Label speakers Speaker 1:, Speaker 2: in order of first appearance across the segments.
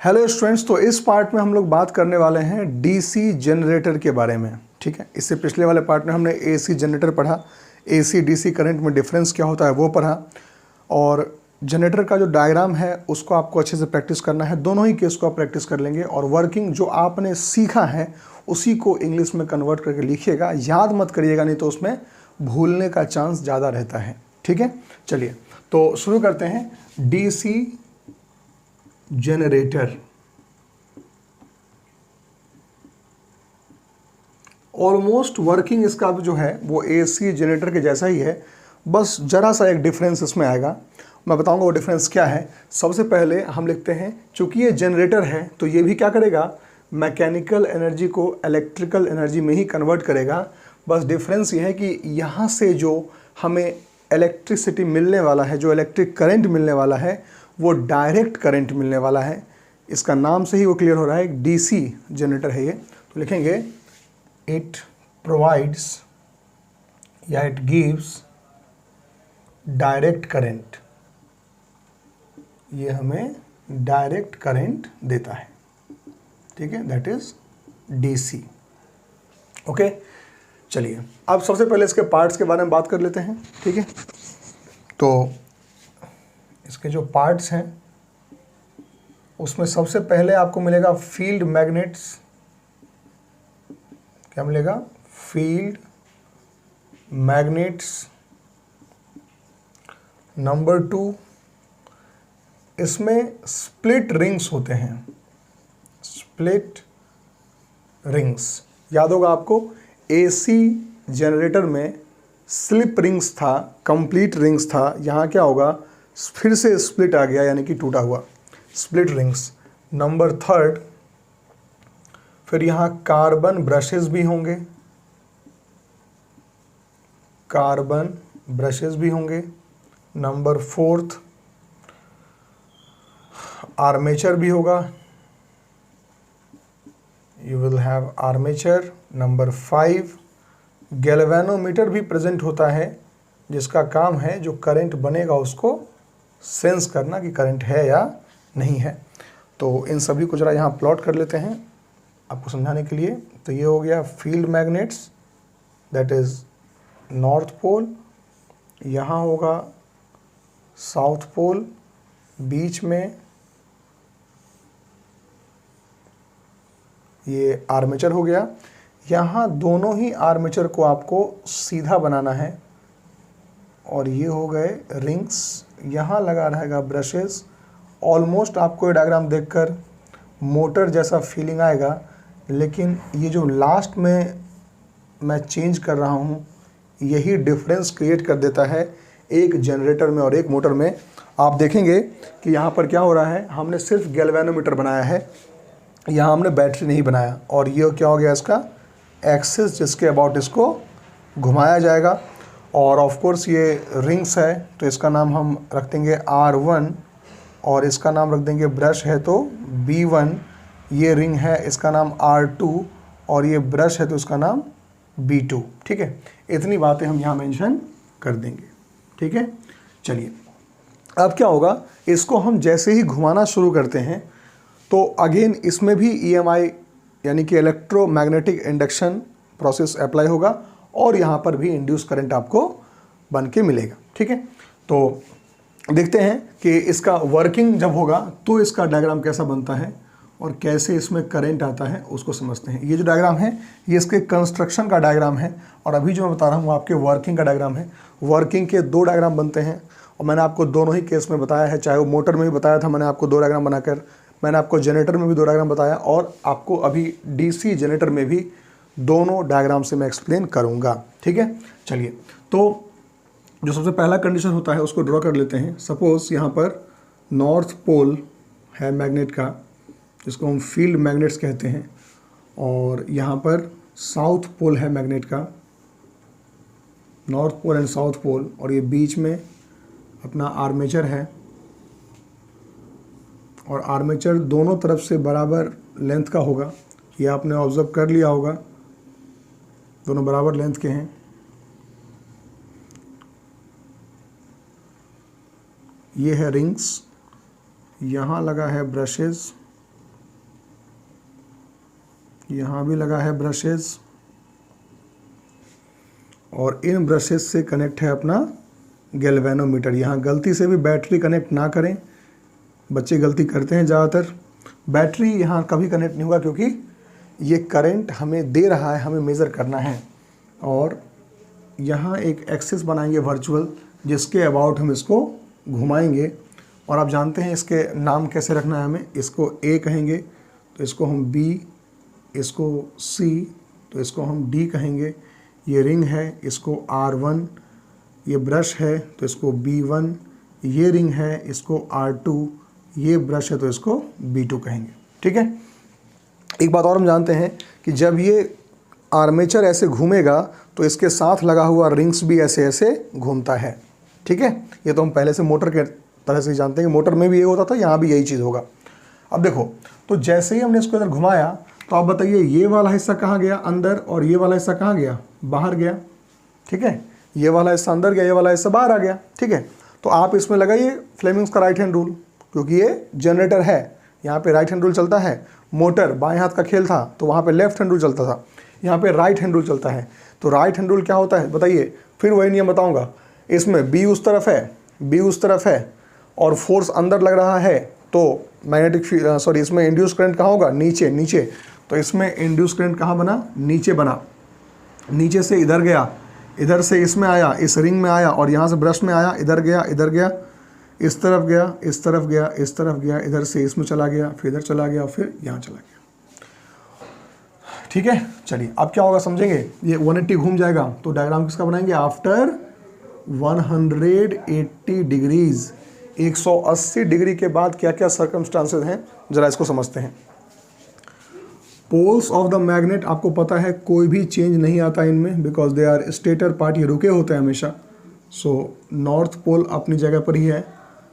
Speaker 1: Hello students, तो इस part में हम लोग बात करने वाले हैं डीसी जनरेटर के बारे में। ठीक है, इससे पिछले वाले पार्ट में हमने एसी जनरेटर पढ़ा, एसी डीसी करंट में डिफरेंस क्या होता है वो पढ़ा, और जनरेटर का जो डायग्राम है उसको आपको अच्छे से प्रैक्टिस करना है। दोनों ही केस को आप प्रैक्टिस कर लेंगे और वर्किंग जो आपने सीखा है उसी को इंग्लिश में कन्वर्ट करके लिखिएगा। याद मत करिएगा, नहीं तो उसमें भूलने का चांस ज़्यादा रहता है। ठीक है, चलिए तो शुरू करते हैं। डीसी जनरेटर ऑलमोस्ट वर्किंग इसका जो है वो एसी जनरेटर के जैसा ही है, बस जरा सा एक डिफरेंस इसमें आएगा। मैं बताऊंगा वो डिफरेंस क्या है। सबसे पहले हम लिखते हैं, चूंकि ये जनरेटर है तो ये भी क्या करेगा, मैकेनिकल एनर्जी को इलेक्ट्रिकल एनर्जी में ही कन्वर्ट करेगा। बस डिफरेंस ये है कि यहाँ से जो हमें इलेक्ट्रिसिटी मिलने वाला है, जो इलेक्ट्रिक करंट मिलने वाला है, वो डायरेक्ट करंट मिलने वाला है। इसका नाम से ही वो क्लियर हो रहा है, डीसी जनरेटर है ये। तो लिखेंगे इट प्रोवाइड्स या इट गिव्स डायरेक्ट करंट। ये हमें डायरेक्ट करंट देता है। ठीक है, दैट इज डीसी। ओके, चलिए अब सबसे पहले इसके पार्ट्स के बारे में बात कर लेते हैं। ठीक है, तो इसके जो पार्ट्स हैं उसमें सबसे पहले आपको मिलेगा फील्ड मैग्नेट्स। क्या मिलेगा? Field magnets. नंबर 2, इसमें स्प्लिट रिंग्स होते हैं। स्प्लिट रिंग्स याद होगा आपको, एसी जनरेटर में स्लिप रिंग्स था, कंप्लीट रिंग्स था। यहाँ क्या होगा, फिर से स्प्लिट आ गया, यानी कि टूटा हुआ, स्प्लिट रिंग्स। नंबर 3, फिर यहाँ कार्बन ब्रशेस भी होंगे, कार्बन ब्रशेस भी होंगे। नंबर 4, आर्मेचर भी होगा, you will have armature. Number 5, galvanometer भी प्रेजेंट होता है, जिसका काम है जो करंट बनेगा उसको सेंस करना कि करंट है या नहीं है। तो इन सभी को जरा यहाँ प्लॉट कर लेते हैं आपको समझाने के लिए। तो ये हो गया field magnets, that is north pole. यहाँ होगा साउथ पोल, बीच में ये आर्मेचर हो गया। यहाँ दोनों ही आर्मेचर को आपको सीधा बनाना है, और ये हो गए रिंग्स। यहाँ लगा रहेगा ब्रशेस। ऑलमोस्ट आपको ये डायग्राम देखकर मोटर जैसा फीलिंग आएगा, लेकिन ये जो लास्ट में मैं चेंज कर रहा हूँ यही डिफरेंस क्रिएट कर देता है एक जनरेटर में और एक मोटर में। आप देखेंगे कि यहाँ पर क्या हो रहा है, हमने सिर्फ गैल्वेनोमीटर बनाया है, यहाँ हमने बैटरी नहीं बनाया। और ये क्या हो गया, इसका एक्सिस जिसके अबाउट इसको घुमाया जाएगा। और ऑफ कोर्स ये रिंग्स है तो इसका नाम हम रख देंगे R1, और इसका नाम रख देंगे, ब्रश है तो B1। ये रिंग है, इसका नाम R2, और ये ब्रश है तो इसका नाम B2। ठीक है, इतनी बातें हम यहाँ मेंशन कर देंगे। ठीक है, चलिए अब क्या होगा, इसको हम जैसे ही घुमाना शुरू करते हैं तो अगेन इसमें भी EMI यानी कि इलेक्ट्रोमैग्नेटिक इंडक्शन प्रोसेस अप्लाई होगा, और यहाँ पर भी इंड्यूस करंट आपको बन के मिलेगा। ठीक है, तो देखते हैं कि इसका वर्किंग जब होगा तो इसका डायग्राम कैसा बनता है और कैसे इसमें करंट आता है उसको समझते हैं। ये जो डायग्राम है ये इसके कंस्ट्रक्शन का डायग्राम है, और अभी जो मैं बता रहा हूँ आपके वर्किंग का डायग्राम है। वर्किंग के 2 डायग्राम बनते हैं, और मैंने आपको दोनों ही केस में बताया है, चाहे वो मोटर में भी बताया था मैंने आपको 2 डायग्राम बनाकर, मैंने आपको जनरेटर में भी 2 डायग्राम बताया, और आपको अभी डीसी जनरेटर में भी दोनों डायग्राम से मैं एक्सप्लेन करूँगा। ठीक है, चलिए तो जो सबसे पहला कंडीशन होता है उसको ड्रॉ कर लेते हैं। सपोज यहाँ पर नॉर्थ पोल है मैग्नेट का, जिसको हम फील्ड मैग्नेट्स कहते हैं, और यहाँ पर साउथ पोल है मैग्नेट का, north pole and south pole, और ये बीच में अपना आर्मेचर है, और आर्मेचर दोनों तरफ से बराबर लेंथ का होगा। ये आपने ऑब्जर्व कर लिया होगा, दोनों बराबर लेंथ के हैं। ये है रिंग्स, यहाँ लगा है ब्रशेस, यहाँ भी लगा है ब्रशेस, और इन ब्रशेस से कनेक्ट है अपना गैल्वेनोमीटर। यहाँ गलती से भी बैटरी कनेक्ट ना करें, बच्चे गलती करते हैं ज़्यादातर। बैटरी यहाँ कभी कनेक्ट नहीं होगा क्योंकि ये करंट हमें दे रहा है, हमें मेज़र करना है। और यहाँ एक एक्सिस बनाएंगे वर्चुअल, जिसके अबाउट हम इसको घुमाएंगे। और आप जानते हैं इसके नाम कैसे रखना है हमें। इसको A कहेंगे तो इसको हम B, इसको C तो इसको हम D कहेंगे। ये रिंग है, इसको R1, ये ब्रश है तो इसको B1, ये रिंग है, इसको R2, ये ब्रश है तो इसको B2 कहेंगे। ठीक है। एक बात और हम जानते हैं कि जब ये आर्मेचर ऐसे घूमेगा तो इसके साथ लगा हुआ रिंग्स भी ऐसे ऐसे घूमता है। ठीक है। ये तो हम पहले से मोटर के तरह से जानते हैं कि मोटर में भी ये होता था, यहाँ भी यही चीज़ होगा। अब देखो, तो जैसे ही हमने इसको इधर घुमाया तो आप बताइए ये वाला हिस्सा कहाँ गया, अंदर, और ये वाला हिस्सा कहाँ गया, बाहर गया। ठीक है। ये वाला हिस्सा अंदर गया, ये वाला हिस्सा बाहर आ गया। ठीक है। तो आप इसमें लगाइए फ्लेमिंग्स का राइट हैंड रूल, क्योंकि ये जनरेटर है, यहाँ पे राइट हैंड रूल चलता है। मोटर बाएं हाथ का खेल था तो वहाँ पे लेफ्ट हैंड रूल चलता था, यहाँ पे राइट हैंड रूल चलता है। तो राइट हैंड रूल क्या होता है बताइए, फिर वही नियम बताऊंगा। इसमें बी उस तरफ है, बी उस तरफ है, और फोर्स अंदर लग रहा है तो मैग्नेटिक इसमें इंड्यूस करंट कहाँ होगा, नीचे। नीचे तो इसमें इंड्यूस करंट कहाँ बना, नीचे बना। नीचे से इधर गया, इधर से इसमें आया, इस रिंग में आया, और यहाँ से ब्रश में आया, इधर गया, इधर गया, इस तरफ गया, इस तरफ गया, इस तरफ गया, इधर से इसमें चला गया, फिर इधर चला गया, फिर यहाँ चला गया। ठीक है। चलिए अब क्या होगा समझेंगे। ये 180 घूम जाएगा तो डायग्राम किसका बनाएंगे, आफ्टर 180 डिग्रीज, 180 डिग्री के बाद क्या क्या सर्कमस्टांसेस हैं जरा इसको समझते हैं। पोल्स ऑफ द मैग्नेट, आपको पता है कोई भी चेंज नहीं आता इनमें, because they are stator part, ये रुके होते हैं हमेशा। सो नॉर्थ पोल अपनी जगह पर ही है,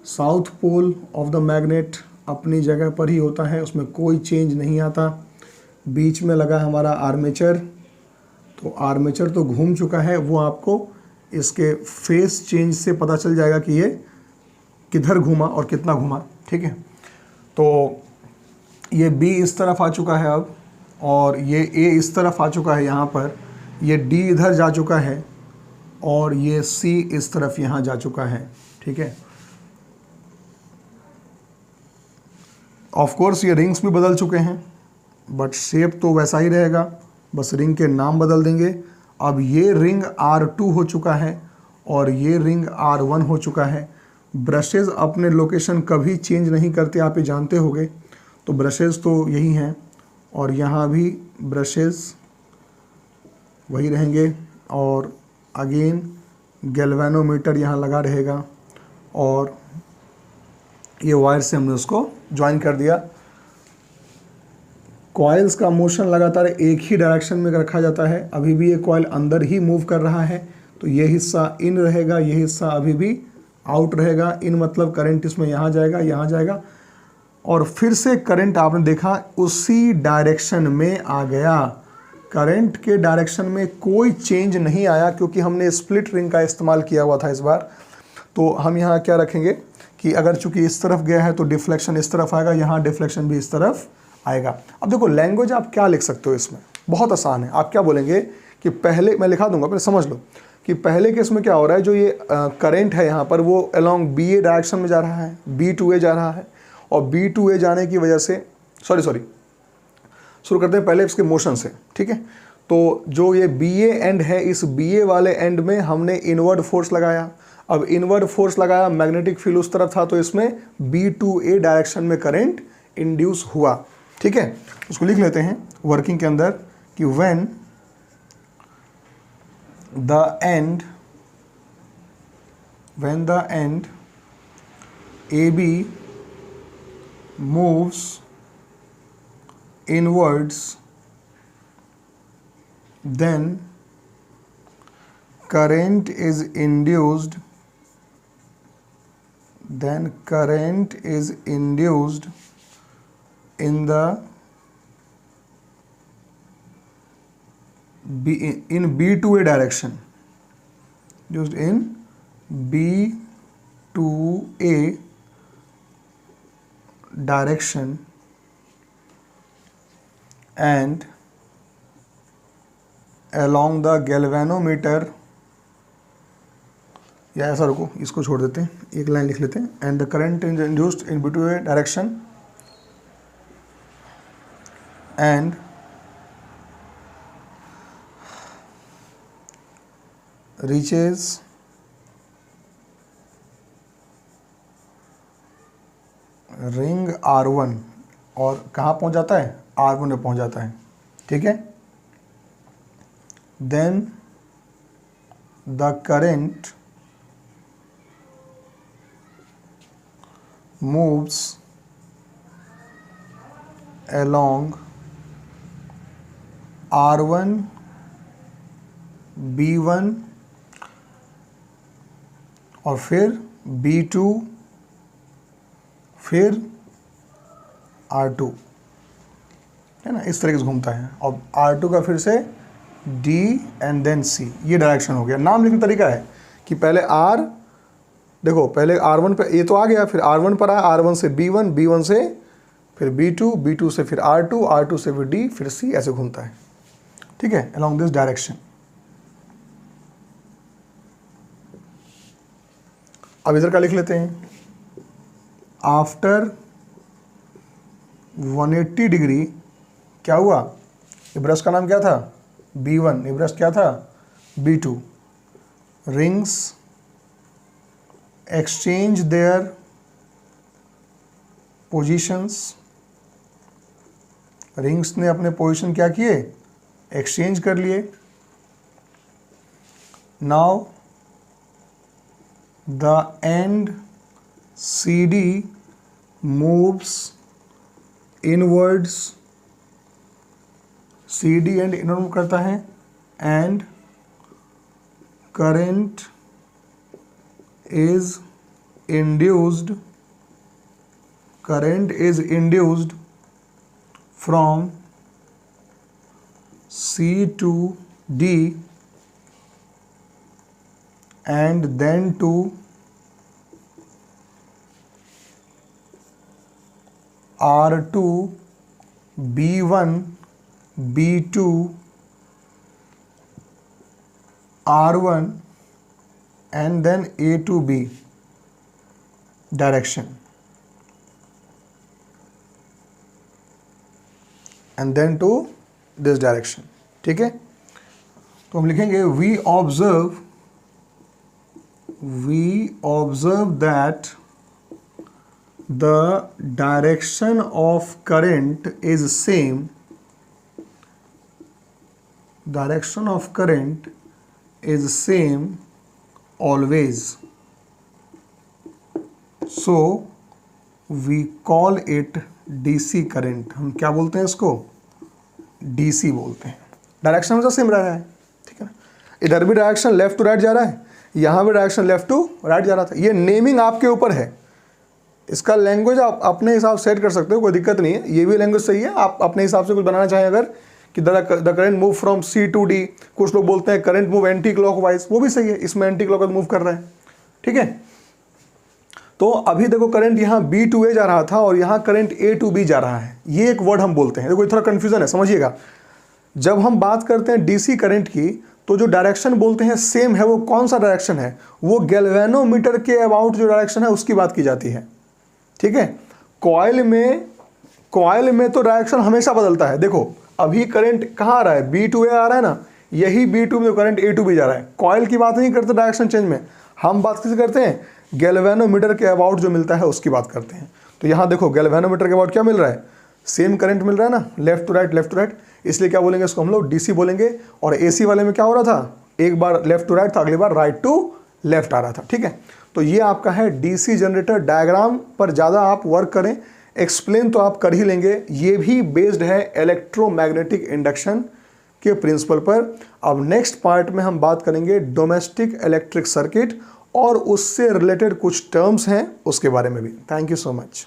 Speaker 1: south pole of the magnet अपनी जगह पर ही होता है, उसमें कोई चेंज नहीं आता। बीच में लगा हमारा आर्मेचर, तो आर्मेचर तो घूम चुका है, वो आपको इसके फेस चेंज से पता चल जाएगा कि ये किधर घूमा और कितना घूमा। ठीक है। तो ये B इस तरफ आ चुका है अब, और ये A इस तरफ आ चुका है यहाँ पर, ये D इधर जा चुका है, और ये C इस तरफ यहाँ जा चुका है। ठीक है। ऑफ कोर्स ये रिंग्स भी बदल चुके हैं, बट शेप तो वैसा ही रहेगा, बस रिंग के नाम बदल देंगे। अब ये रिंग R2 हो चुका है और ये रिंग R1 हो चुका है। ब्रशेज़ अपने लोकेशन कभी चेंज नहीं करते, आप ये जानते होंगे। तो ब्रशेज़ तो यही हैं, और यहाँ भी ब्रशेज़ वही रहेंगे, और अगेन गैल्वेनोमीटर यहाँ लगा रहेगा, और ये वायर से हमने उसको ज्वाइन कर दिया। कॉइल्स का मोशन लगातार एक ही डायरेक्शन में रखा जाता है, अभी भी ये कॉइल अंदर ही मूव कर रहा है, तो ये हिस्सा इन रहेगा, ये हिस्सा अभी भी आउट रहेगा। इन मतलब करंट इसमें यहाँ जाएगा, यहाँ जाएगा, और फिर से करंट आपने देखा उसी डायरेक्शन में आ गया। करंट के डायरेक्शन में कोई चेंज नहीं आया, क्योंकि हमने स्प्लिट रिंग का इस्तेमाल किया हुआ था इस बार। तो हम यहाँ क्या रखेंगे कि अगर चूंकि इस तरफ गया है तो डिफ्लेक्शन इस तरफ आएगा, यहाँ डिफ्लेक्शन भी इस तरफ आएगा। अब देखो लैंग्वेज आप क्या लिख सकते हो इसमें, बहुत आसान है। आप क्या बोलेंगे कि पहले, मैं लिखा दूंगा, पहले समझ लो कि पहले केस में क्या हो रहा है, जो ये करंट है यहाँ पर वो अलोंग BA डायरेक्शन में जा रहा है, B2A जा रहा है, और B2A जाने की वजह से शुरू करते हैं पहले इसके मोशन से। ठीक है। तो जो ये BA एंड है, इस BA वाले एंड में हमने इनवर्ड फोर्स लगाया। अब इनवर्ड फोर्स लगाया, मैग्नेटिक फील्ड उस तरफ था, तो इसमें B2A डायरेक्शन में करंट इंड्यूस हुआ। ठीक है। उसको लिख लेते हैं वर्किंग के अंदर कि when the end AB moves inwards, then current is induced in B2A direction, used in B2A direction, and along the galvanometer, या ऐसा रुको, इसको छोड़ देते हैं, एक लाइन लिख लेते हैं, and the current is induced in between direction and reaches ring R1, और कहाँ पहुँच जाता है, R1 में पहुँच जाता है, ठीक है। Then the current moves along R1 B1 और फिर B2 फिर R2, है ना, इस तरीके से घूमता है। और R2 का फिर से D एंड देन C, ये डायरेक्शन हो गया। नाम लिखने का तरीका है कि पहले R, देखो पहले R1 पे ये तो आ गया, फिर R1 पर आया, R1 से B1, B1 से फिर B2, B2 से फिर R2, R2 से फिर D, फिर C, ऐसे घूमता है, ठीक है, along this direction। अब इधर का लिख लेते हैं, आफ्टर 180 डिग्री क्या हुआ, ये ब्रश का नाम क्या था, B1, ये ब्रश क्या था, B2, rings exchange there positions, rings ने अपने पोजीशन क्या किए, एक्सचेंज कर लिए। Now the end CD moves inwards, CD and inward move करता है, and current is induced from C to D and then to R2 B1 B2 R1 and then A to B direction, and then to this direction, ठीक है। तो हम लिखेंगे we observe that the direction of current is same, direction of current is same always, so we call it DC current। हम क्या बोलते हैं इसको, DC बोलते हैं। डायरेक्शन हमेशा सेम रह रहा है, ठीक है ना, इधर भी डायरेक्शन लेफ्ट टू राइट जा रहा है, यहाँ भी डायरेक्शन लेफ्ट टू राइट जा रहा था। ये नेमिंग आपके ऊपर है, इसका लैंग्वेज आप अपने हिसाब से सेट कर सकते हो, कोई दिक्कत नहीं है, ये भी लैंग्वेज सही है। आप अपने हिसाब से कुछ बनाना चाहें अगर, कि the current move from C to D, कुछ लोग बोलते हैं करंट मूव एंटी क्लॉकवाइज, वो भी सही है, इसमें एंटी क्लॉकवाइज मूव कर रहा है, ठीक है। तो अभी देखो करंट यहाँ B टू A जा रहा था और यहाँ करंट A टू B जा रहा है, ये एक वर्ड हम बोलते हैं। देखो थोड़ा कन्फ्यूजन है, समझिएगा। जब हम बात करते हैं DC करंट की, तो जो डायरेक्शन बोलते हैं सेम है, वो कौन सा डायरेक्शन है, वो गैल्वेनोमीटर के अबाउट जो डायरेक्शन है उसकी बात की जाती है, ठीक है। कॉइल में तो डायरेक्शन हमेशा बदलता है। देखो अभी करंट कहाँ आ रहा है, B टू A आ रहा है ना, यही B2 में करंट A टू B जा रहा है। कॉइल की बात नहीं करते डायरेक्शन चेंज में, हम बात किससे करते हैं, गैल्वेनोमीटर के अबाउट जो मिलता है उसकी बात करते हैं। तो यहाँ देखो गैल्वेनोमीटर के अबाउट क्या मिल रहा है, सेम करंट मिल रहा है ना, लेफ्ट टू राइट, इसलिए क्या बोलेंगे इसको हम लोग DC बोलेंगे। और AC वाले में क्या हो रहा था, एक बार लेफ्ट टू राइट था, अगली बार राइट टू लेफ्ट आ रहा था, ठीक है। तो ये आपका है DC जनरेटर। डायग्राम पर ज़्यादा आप वर्क करें, एक्सप्लेन तो आप कर ही लेंगे, ये भी बेस्ड है इलेक्ट्रोमैग्नेटिक इंडक्शन के प्रिंसिपल पर। अब नेक्स्ट पार्ट में हम बात करेंगे डोमेस्टिक इलेक्ट्रिक सर्किट और उससे रिलेटेड कुछ टर्म्स हैं उसके बारे में भी। Thank you so much.